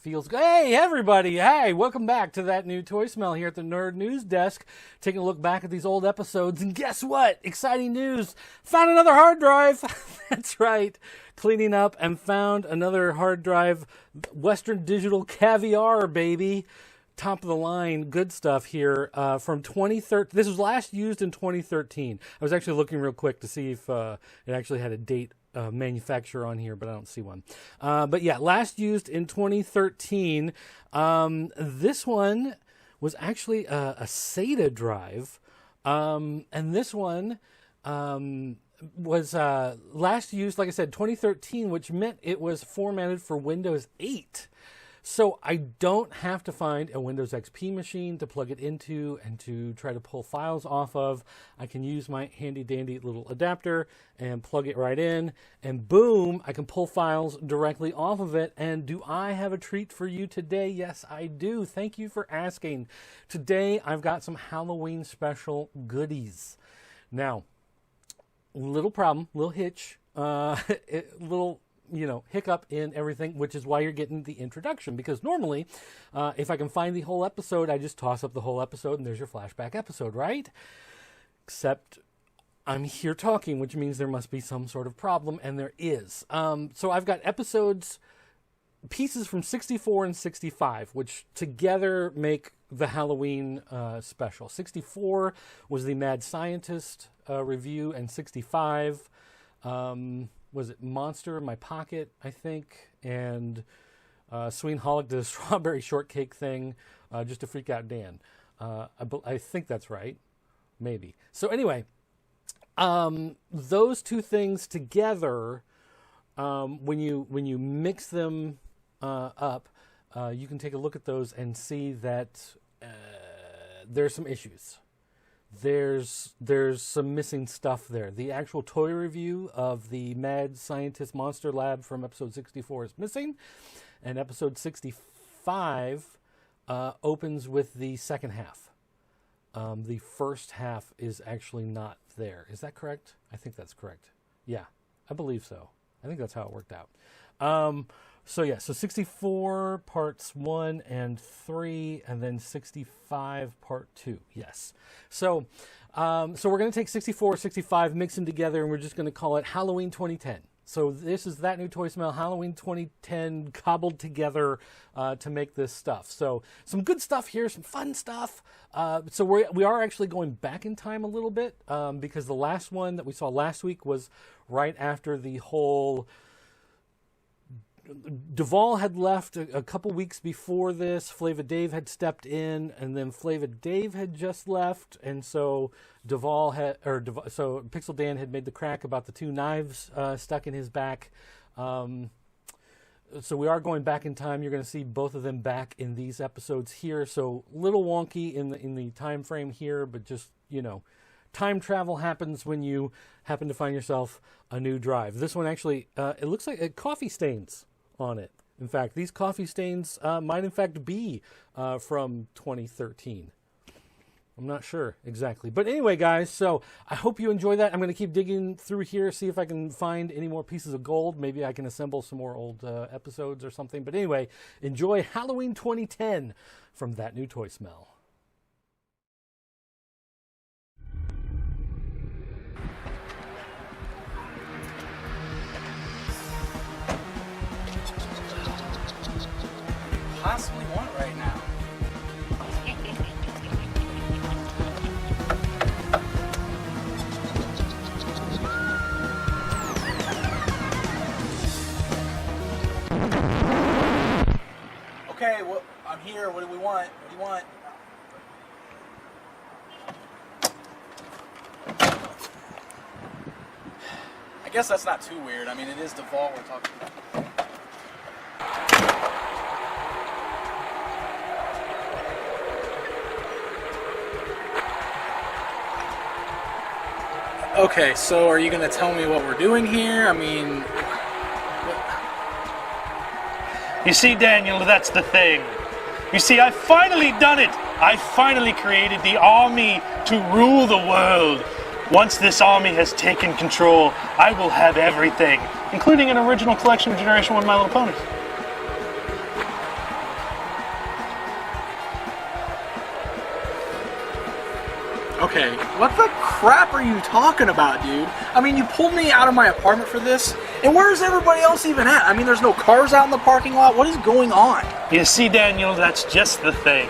feels good. Hey, everybody. Hey, welcome back to That New Toy Smell here at the Nerd News Desk. Taking a look back at these old episodes. And guess what? Exciting news. Found another hard drive. That's right. Cleaning up and found another hard drive. Western Digital Caviar, baby. Top of the line, good stuff here from 2013. This was last used in 2013. I was actually looking real quick to see if it actually had a date manufacturer on here, but I don't see one. But yeah, last used in 2013. This one was actually a SATA drive, and this one was last used, like I said, 2013, which meant it was formatted for Windows 8. So I don't have to find a Windows XP machine to plug it into and to try to pull files off of. I can use my handy dandy little adapter and plug it right in, and boom, I can pull files directly off of it. And do I have a treat for you today? Yes, I do. Thank you for asking. Today, I've got some Halloween special goodies. Now, little problem, little hitch, little hiccup in everything, which is why you're getting the introduction. Because normally, if I can find the whole episode, I just toss up the whole episode and there's your flashback episode, right? Except I'm here talking, which means there must be some sort of problem, and there is. So I've got pieces from 64 and 65, which together make the Halloween special. 64 was the Mad Scientist review, and 65 was it Monster in My Pocket, I think, and Sween Holic did a strawberry shortcake thing just to freak out Dan. I think that's right. Maybe. So anyway, those two things together, when you mix them up, you can take a look at those and see that there's some issues. There's some missing stuff there. The actual toy review of the Mad Scientist Monster Lab from episode 64 is missing, and episode 65 opens with the second half. The first half is actually not there. Is that correct? I think that's correct. Yeah, I believe so. I think that's how it worked out. So 64 parts 1 and 3, and then 65 part 2. Yes. So we're going to take 64, 65, mix them together, and we're just going to call it Halloween 2010. So this is That New Toy Smell Halloween 2010 cobbled together to make this stuff. So some good stuff here, some fun stuff. So we are actually going back in time a little bit because the last one that we saw last week was right after the whole Devall had left a couple weeks before this. Flava Dave had stepped in, and then Flava Dave had just left, and so Pixel Dan had made the crack about the two knives stuck in his back. So we are going back in time. You're going to see both of them back in these episodes here. So little wonky in the time frame here, but just time travel happens when you happen to find yourself a new drive. This one actually, it looks like coffee stains on it. In fact, these coffee stains might in fact be from 2013. I'm not sure exactly. But anyway, guys, so I hope you enjoy that. I'm going to keep digging through here, see if I can find any more pieces of gold. Maybe I can assemble some more old episodes or something. But anyway, enjoy Halloween 2010 from That New Toy Smell. Possibly want right now. Okay, well, I'm here. What do we want? What do you want? I guess that's not too weird. I mean, it is Devall we're talking about. Okay, so are you going to tell me what we're doing here? I mean... You see, Daniel, that's the thing. You see, I've finally done it. I finally created the army to rule the world. Once this army has taken control, I will have everything, including an original collection of Generation 1 My Little Ponies. Okay, what the crap are you talking about, dude? I mean, you pulled me out of my apartment for this, and where's everybody else even at? I mean, there's no cars out in the parking lot. What is going on? You see, Daniel, that's just the thing.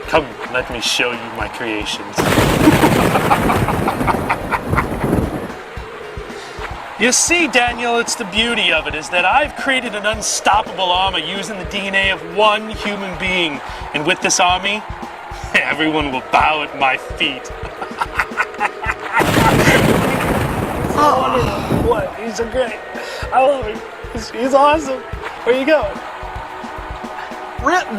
Come, let me show you my creations. You see, Daniel, it's the beauty of it, is that I've created an unstoppable army using the DNA of one human being. And with this army, everyone will bow at my feet. Oh, what? He's so great. I love him. He's awesome. Where you going?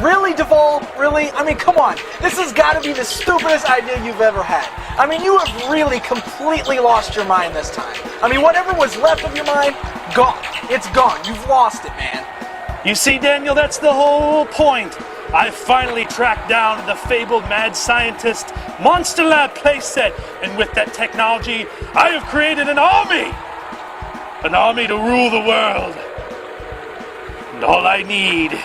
Really, Devall? Really? I mean, come on. This has got to be the stupidest idea you've ever had. I mean, you have really completely lost your mind this time. I mean, whatever was left of your mind, gone. It's gone. You've lost it, man. You see, Daniel, that's the whole point. I finally tracked down the fabled mad scientist Monster Lab playset, and with that technology, I have created an army! An army to rule the world. And all I need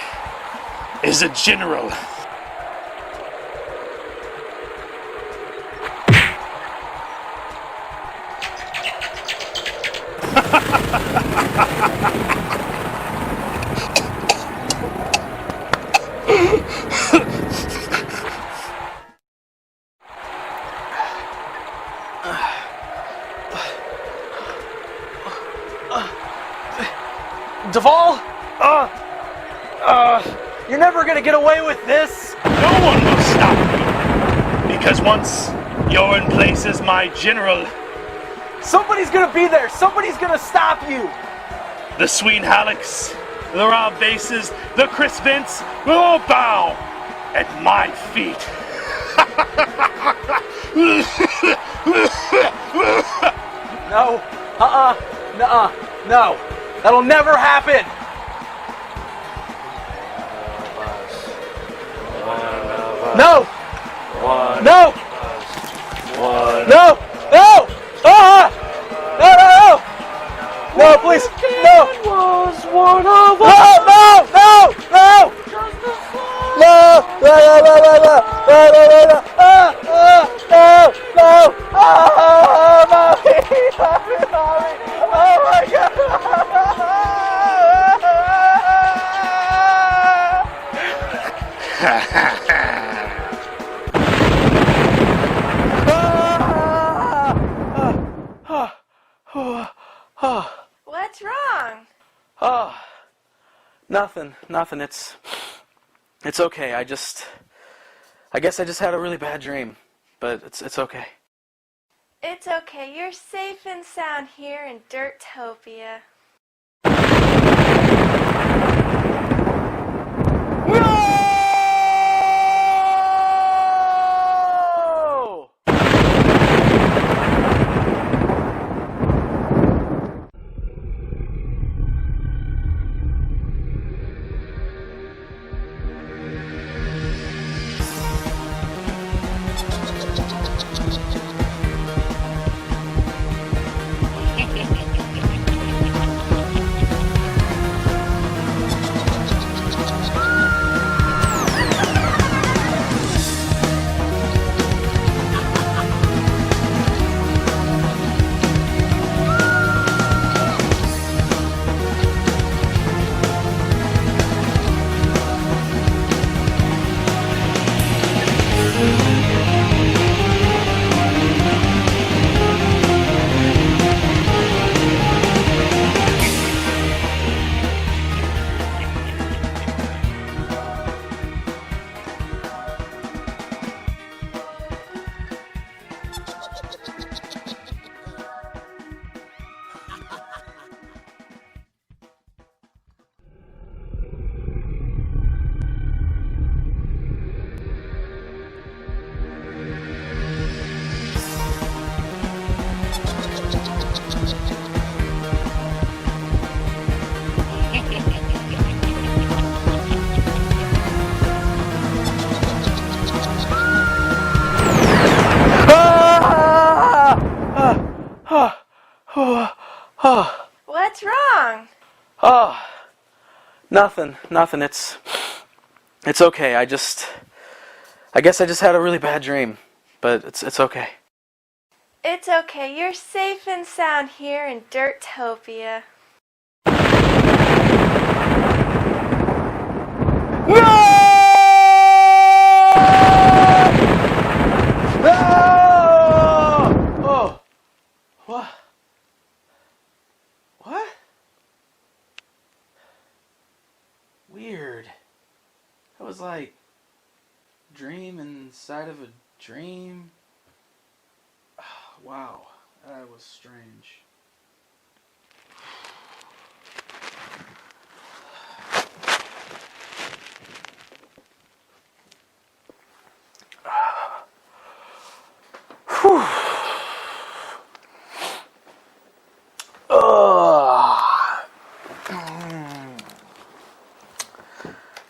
is a general. Devall? You're never gonna get away with this. No one will stop me, because once you're in place as my general, Somebody's gonna be there. Somebody's gonna stop you. the Sween Hallex, the Rob Bases, the Chris Vince will all bow at my feet. No. Nuh-uh. No. That'll never happen. No. No. No. No. No. No, please. No. Was one of No. No. No. No. No. No. Mommy. Oh my God. What's wrong? Oh, nothing. It's okay. I guess I just had a really bad dream, but it's okay. It's okay. You're safe and sound here in DiRTopia. No! What's wrong? Oh, nothing. It's okay. I guess I just had a really bad dream, but it's okay. It's okay. You're safe and sound here in DiRTopia. Oh! What? What? Weird. That was like dream inside of a dream. Wow, that was strange. Whew.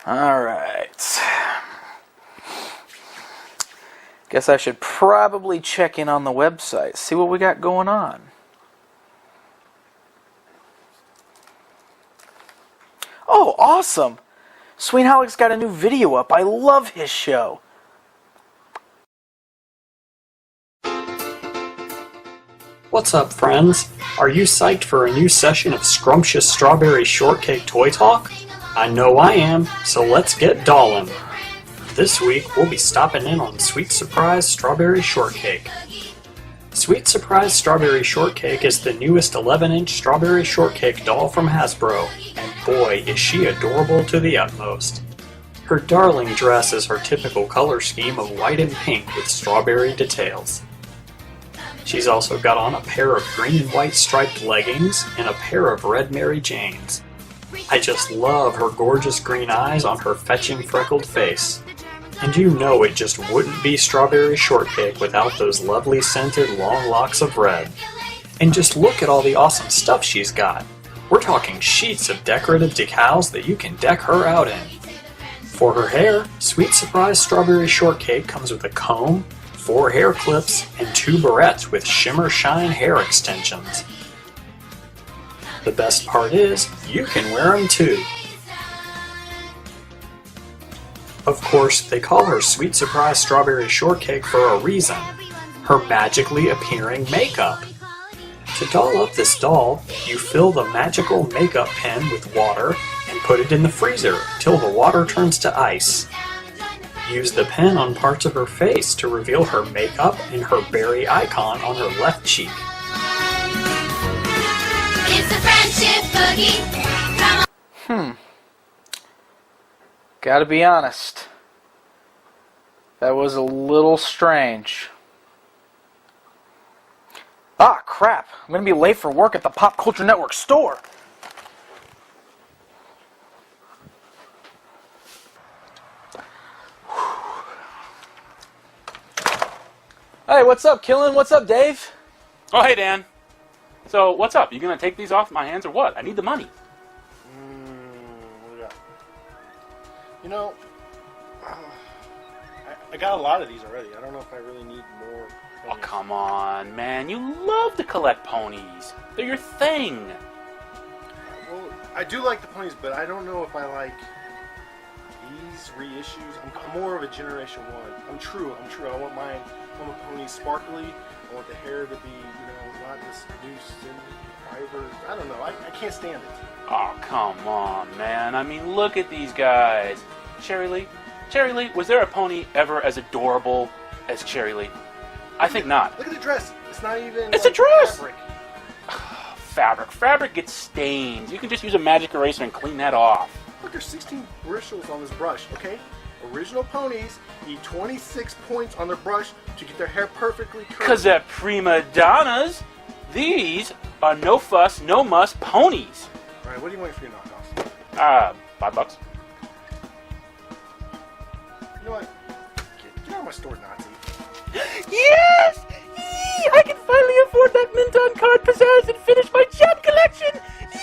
All right. Guess I should probably check in on the website, see what we got going on. Oh, awesome! Sweet Alex got a new video up. I love his show. What's up, friends? Are you psyched for a new session of Scrumptious Strawberry Shortcake Toy Talk? I know I am, so let's get dollin'. This week, we'll be stopping in on Sweet Surprise Strawberry Shortcake. Sweet Surprise Strawberry Shortcake is the newest 11-inch Strawberry Shortcake doll from Hasbro, and boy, is she adorable to the utmost. Her darling dress is her typical color scheme of white and pink with strawberry details. She's also got on a pair of green and white striped leggings and a pair of red Mary Janes. I just love her gorgeous green eyes on her fetching freckled face. And you know it just wouldn't be Strawberry Shortcake without those lovely scented long locks of red. And just look at all the awesome stuff she's got. We're talking sheets of decorative decals that you can deck her out in. For her hair, Sweet Surprise Strawberry Shortcake comes with a comb, 4 hair clips, and 2 barrettes with shimmer shine hair extensions. The best part is, you can wear them too. Of course, they call her Sweet Surprise Strawberry Shortcake for a reason. Her magically appearing makeup. To doll up this doll, you fill the magical makeup pen with water and put it in the freezer till the water turns to ice. Use the pen on parts of her face to reveal her makeup and her berry icon on her left cheek. It's a friendship boogie. Come on. Gotta be honest. That was a little strange. Ah, crap. I'm gonna be late for work at the Pop Culture Network store. Hey, what's up, Killin? What's up, Dave? Oh, hey, Dan. So, what's up? You gonna take these off my hands or what? I need the money. What do we got? You know, I got a lot of these already. I don't know if I really need more. Oh, come on, man. You love to collect ponies. They're your thing. Well, I do like the ponies, but I don't know if I like these reissues. I'm more of a Generation 1. I'm true. I want my ponies sparkly. I want the hair to be, not this loose and fiber. I don't know. I can't stand it. Oh, come on, man. I mean, look at these guys. Cherry Lee, was there a pony ever as adorable as Cherry Lee? I think not. Look at the dress. It's not even. It's like a dress! Fabric. Fabric gets stains. You can just use a magic eraser and clean that off. Look, there's 16 bristles on this brush, okay? Original ponies need 26 points on their brush to get their hair perfectly curly. Because they're prima donnas. These are no fuss, no muss ponies. Alright, what do you want for your knockoffs? $5. You know what? Get out of my store, Nazi. Yes! Yee! I can finally afford that mint on card pizzazz and finish my gem collection! Yee!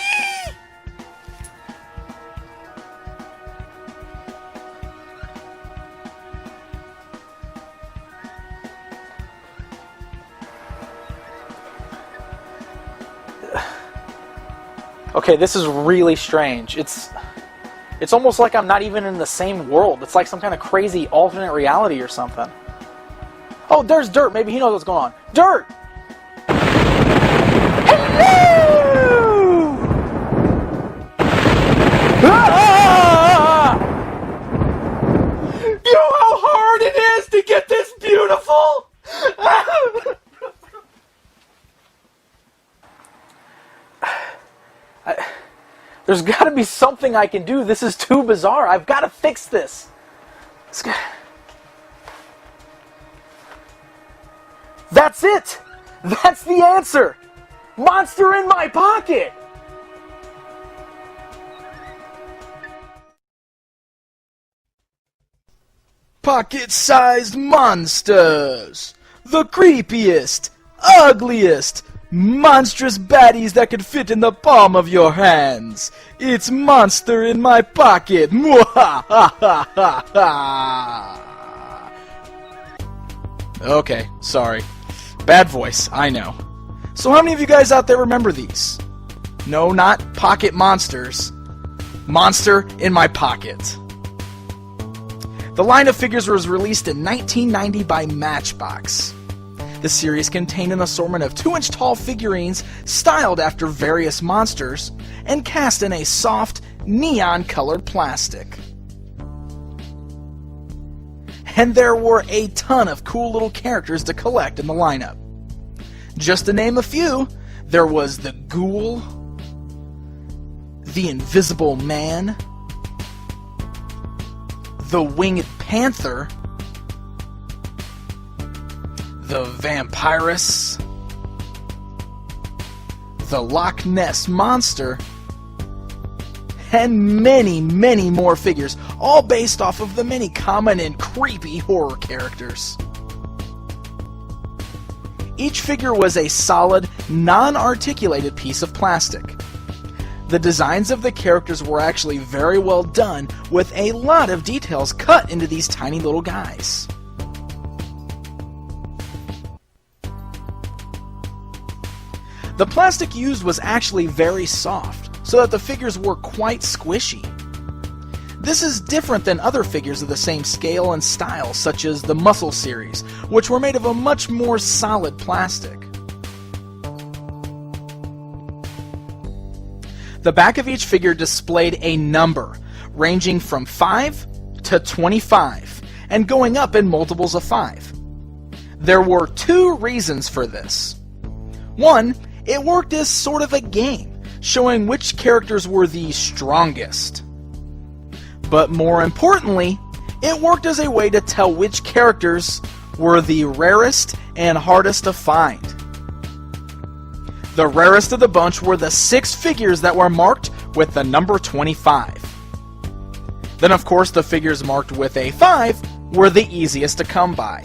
Okay, this is really strange. It's almost like I'm not even in the same world. It's like some kind of crazy alternate reality or something. Oh, there's Dirt. Maybe he knows what's going on. Dirt! Hello! Ah! You know how hard it is to get this beautiful? There's got to be something I can do. This is too bizarre. I've got to fix this. That's it! That's the answer! Monster in my pocket! Pocket-sized monsters! The creepiest, ugliest, monstrous baddies that could fit in the palm of your hands. It's Monster in My Pocket! Okay, sorry. Bad voice, I know. So how many of you guys out there remember these? No, not Pocket Monsters. Monster in My Pocket. The line of figures was released in 1990 by Matchbox. The series contained an assortment of 2-inch tall figurines styled after various monsters and cast in a soft, neon-colored plastic. And there were a ton of cool little characters to collect in the lineup. Just to name a few, there was the Ghoul, the Invisible Man, the Winged Panther, the Vampirus, the Loch Ness Monster, and many, many more figures, all based off of the many common and creepy horror characters. Each figure was a solid, non-articulated piece of plastic. The designs of the characters were actually very well done, with a lot of details cut into these tiny little guys. The plastic used was actually very soft, so that the figures were quite squishy. This is different than other figures of the same scale and style, such as the Muscle series, which were made of a much more solid plastic. The back of each figure displayed a number, ranging from 5 to 25, and going up in multiples of 5. There were 2 reasons for this. One, it worked as sort of a game, showing which characters were the strongest. But more importantly, it worked as a way to tell which characters were the rarest and hardest to find. The rarest of the bunch were the 6 figures that were marked with the number 25. Then of course the figures marked with a 5 were the easiest to come by.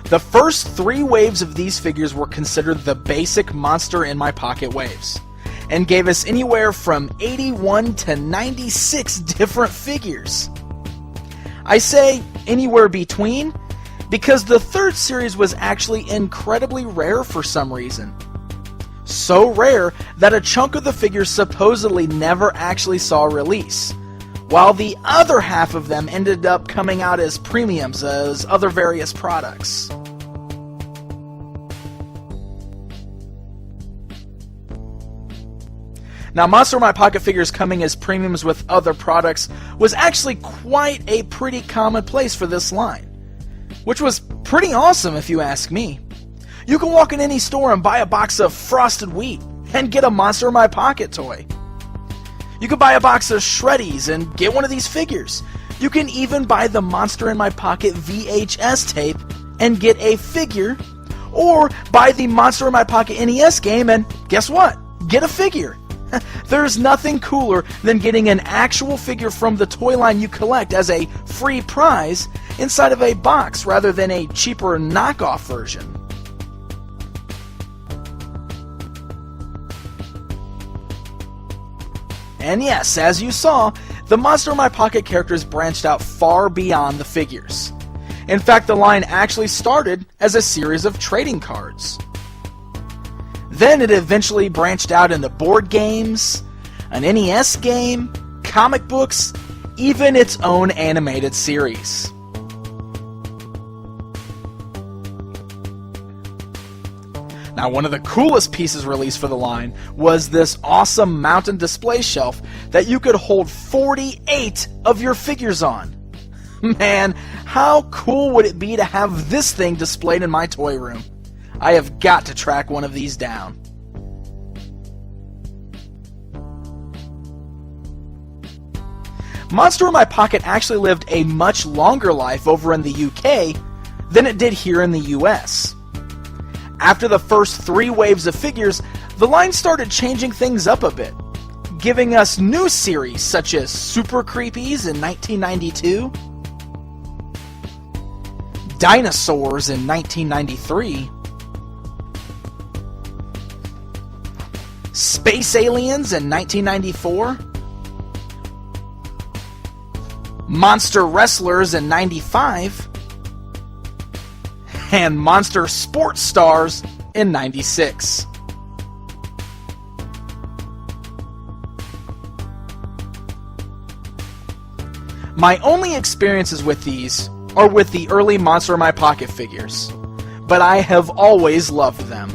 The first 3 waves of these figures were considered the basic Monster in My Pocket waves, and gave us anywhere from 81 to 96 different figures. I say anywhere between because the 3rd series was actually incredibly rare for some reason. So rare that a chunk of the figures supposedly never actually saw release, while the other half of them ended up coming out as premiums as other various products. Now, Monster in My Pocket figures coming as premiums with other products was actually quite a pretty commonplace for this line, which was pretty awesome if you ask me. You can walk in any store and buy a box of frosted wheat and get a Monster in My Pocket toy. You can buy a box of Shreddies and get one of these figures. You can even buy the Monster in My Pocket VHS tape and get a figure, or buy the Monster in My Pocket NES game and guess what? Get a figure. There's nothing cooler than getting an actual figure from the toy line you collect as a free prize inside of a box rather than a cheaper knockoff version. And yes, as you saw, the Monster in My Pocket characters branched out far beyond the figures. In fact, the line actually started as a series of trading cards. Then it eventually branched out into board games, an NES game, comic books, even its own animated series. Now, one of the coolest pieces released for the line was this awesome mountain display shelf that you could hold 48 of your figures on. Man, how cool would it be to have this thing displayed in my toy room? I have got to track one of these down. Monster in My Pocket actually lived a much longer life over in the UK than it did here in the US. After the first 3 waves of figures, the line started changing things up a bit, giving us new series such as Super Creepies in 1992, Dinosaurs in 1993, Space Aliens in 1994, Monster Wrestlers in 95, and Monster Sports Stars in 96. My only experiences with these are with the early Monster in My Pocket figures, but I have always loved them.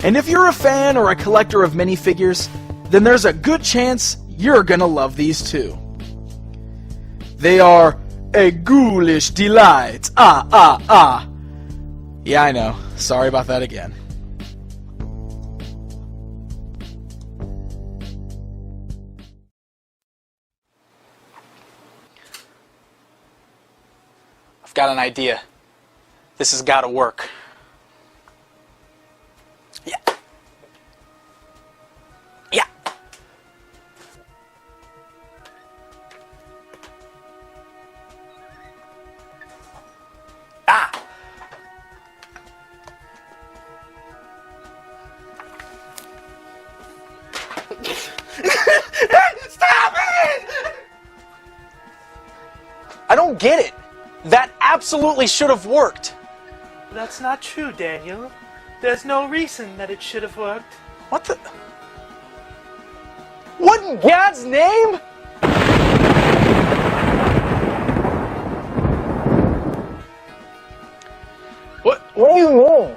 And if you're a fan or a collector of minifigures, then there's a good chance you're gonna love these too. They are a ghoulish delight. Ah, ah, ah. Yeah, I know. Sorry about that again. I've got an idea. This has got to work. Yeah. Yeah. Ah. Stop it! I don't get it. That absolutely should have worked. That's not true, Daniel. There's no reason that it should have worked. What the? What in God's name? What do you mean?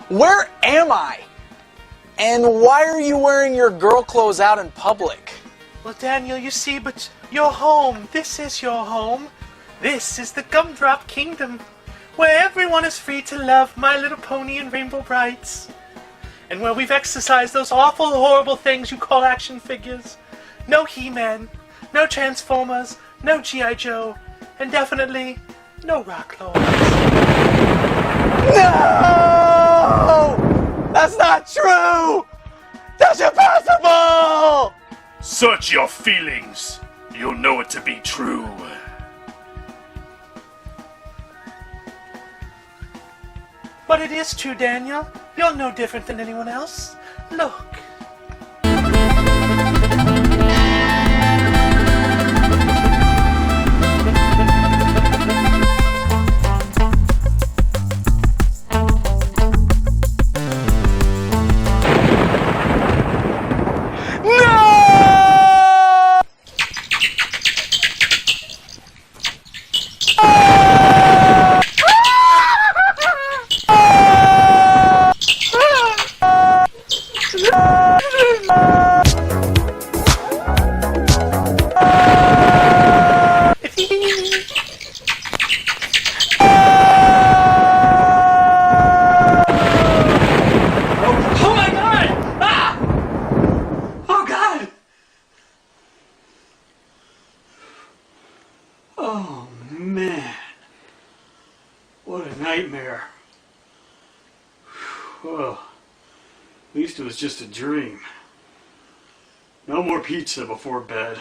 Where am I? And why are you wearing your girl clothes out in public? Well, Daniel, you see, but your home, this is your home. This is the Gumdrop Kingdom, where everyone is free to love My Little Pony and Rainbow Brights. And where we've exercised those awful, horrible things you call action figures. No He-Man, no Transformers, no G.I. Joe, and definitely no Rocklords. No! That's not true! That's impossible! Search your feelings. You'll know it to be true. But it is true, Daniel. You're no different than anyone else. Look. Oh, man. What a nightmare. Well, at least it was just a dream. No more pizza before bed.